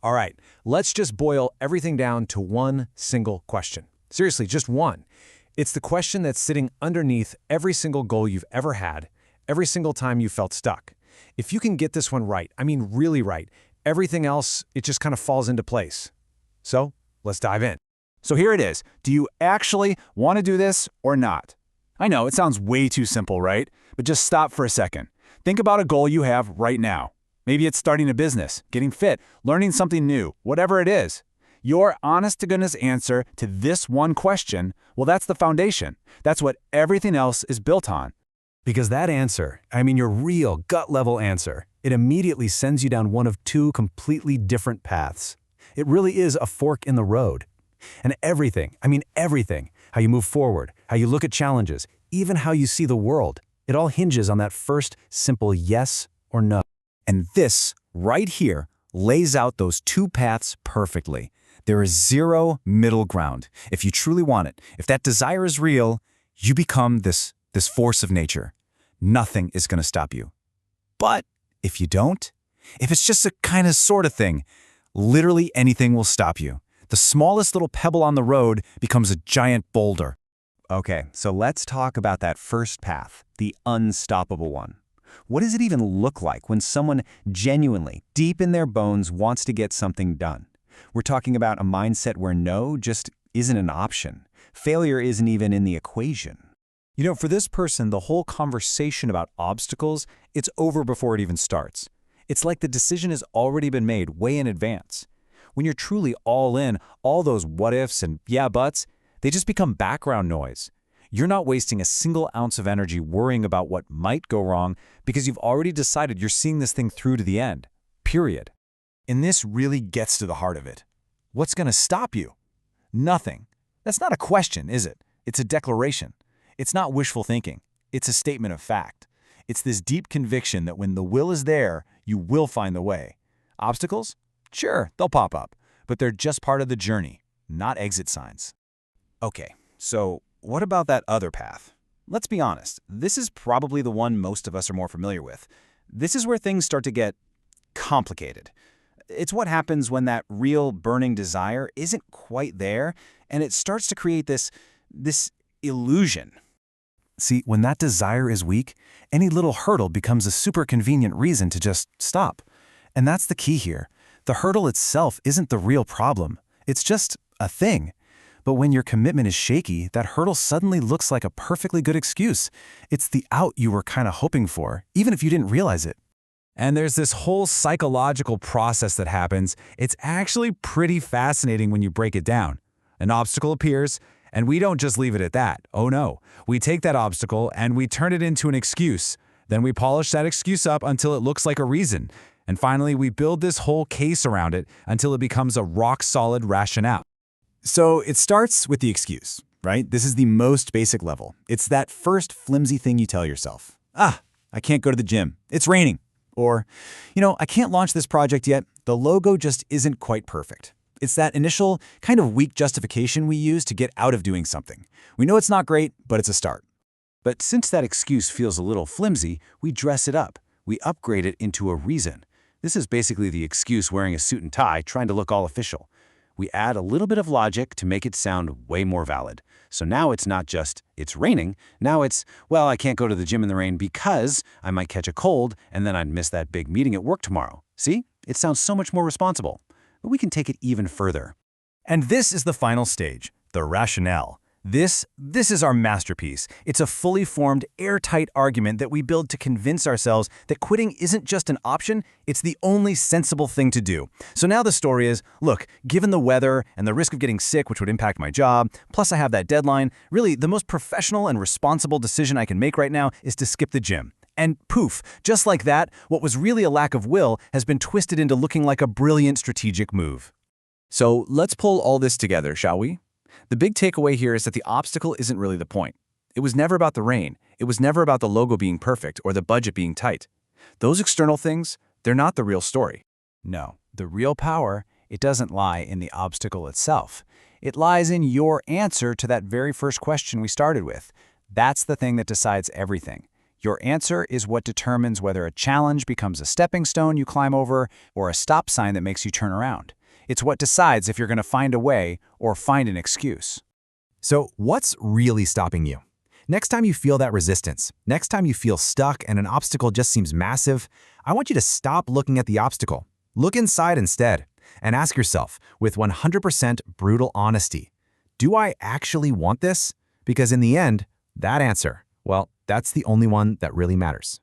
All right, let's just boil everything down to one single question. Seriously, just one. It's the question that's sitting underneath every single goal you've ever had, every single time you felt stuck. If you can get this one right, I mean really right, everything else, it just kind of falls into place. So, let's dive in. So here it is. Do you actually want to do this or not? I know, it sounds way too simple, right? But just stop for a second. Think about a goal you have right now. Maybe it's starting a business, getting fit, learning something new, whatever it is. Your honest-to-goodness answer to this one question, well, that's the foundation. That's what everything else is built on. Because that answer, I mean your real gut-level answer, it immediately sends you down one of two completely different paths. It really is a fork in the road. And everything, I mean everything, how you move forward, how you look at challenges, even how you see the world, it all hinges on that first simple yes or no. And this, right here, lays out those two paths perfectly. There is zero middle ground. If you truly want it, if that desire is real, you become this force of nature. Nothing is going to stop you. But if you don't, if it's just a kind of sort of thing, literally anything will stop you. The smallest little pebble on the road becomes a giant boulder. Okay, so let's talk about that first path, the unstoppable one. What does it even look like when someone genuinely, deep in their bones, wants to get something done? We're talking about a mindset where no just isn't an option. Failure isn't even in the equation. You know, for this person, the whole conversation about obstacles, it's over before it even starts. It's like the decision has already been made way in advance. When you're truly all in, all those what-ifs and yeah buts, they just become background noise. You're not wasting a single ounce of energy worrying about what might go wrong because you've already decided you're seeing this thing through to the end. Period. And this really gets to the heart of it. What's going to stop you? Nothing. That's not a question, is it? It's a declaration. It's not wishful thinking. It's a statement of fact. It's this deep conviction that when the will is there, you will find the way. Obstacles? Sure, they'll pop up, but they're just part of the journey, not exit signs. Okay, so what about that other path? Let's be honest, this is probably the one most of us are more familiar with. This is where things start to get complicated. It's what happens when that real burning desire isn't quite there, and it starts to create this illusion. See, when that desire is weak, any little hurdle becomes a super convenient reason to just stop. And that's the key here. The hurdle itself isn't the real problem. It's just a thing. But when your commitment is shaky, that hurdle suddenly looks like a perfectly good excuse. It's the out you were kind of hoping for, even if you didn't realize it. And there's this whole psychological process that happens. It's actually pretty fascinating when you break it down. An obstacle appears, and we don't just leave it at that. Oh no. We take that obstacle and we turn it into an excuse. Then we polish that excuse up until it looks like a reason. And finally, we build this whole case around it until it becomes a rock-solid rationale. So it starts with the excuse, right? This is the most basic level. It's that first flimsy thing you tell yourself. I can't go to the gym. It's raining. Or, I can't launch this project yet. The logo just isn't quite perfect. It's that initial kind of weak justification we use to get out of doing something. We know it's not great, but it's a start. But since that excuse feels a little flimsy, we dress it up. We upgrade it into a reason. This is basically the excuse wearing a suit and tie, trying to look all official. We add a little bit of logic to make it sound way more valid. So now it's not just, it's raining. Now it's, well, I can't go to the gym in the rain because I might catch a cold and then I'd miss that big meeting at work tomorrow. See? It sounds so much more responsible. But we can take it even further. And this is the final stage, the rationale. This is our masterpiece. It's a fully formed, airtight argument that we build to convince ourselves that quitting isn't just an option, it's the only sensible thing to do. So now the story is, look, given the weather and the risk of getting sick, which would impact my job, plus I have that deadline, really the most professional and responsible decision I can make right now is to skip the gym. And poof, just like that, what was really a lack of will has been twisted into looking like a brilliant strategic move. So let's pull all this together, shall we? The big takeaway here is that the obstacle isn't really the point. It was never about the rain. It was never about the logo being perfect or the budget being tight. Those external things, they're not the real story. No, the real power, it doesn't lie in the obstacle itself. It lies in your answer to that very first question we started with. That's the thing that decides everything. Your answer is what determines whether a challenge becomes a stepping stone you climb over or a stop sign that makes you turn around. It's what decides if you're going to find a way or find an excuse. So what's really stopping you? Next time you feel that resistance, next time you feel stuck and an obstacle just seems massive, I want you to stop looking at the obstacle. Look inside instead and ask yourself with 100% brutal honesty, do I actually want this? Because in the end, that answer, well, that's the only one that really matters.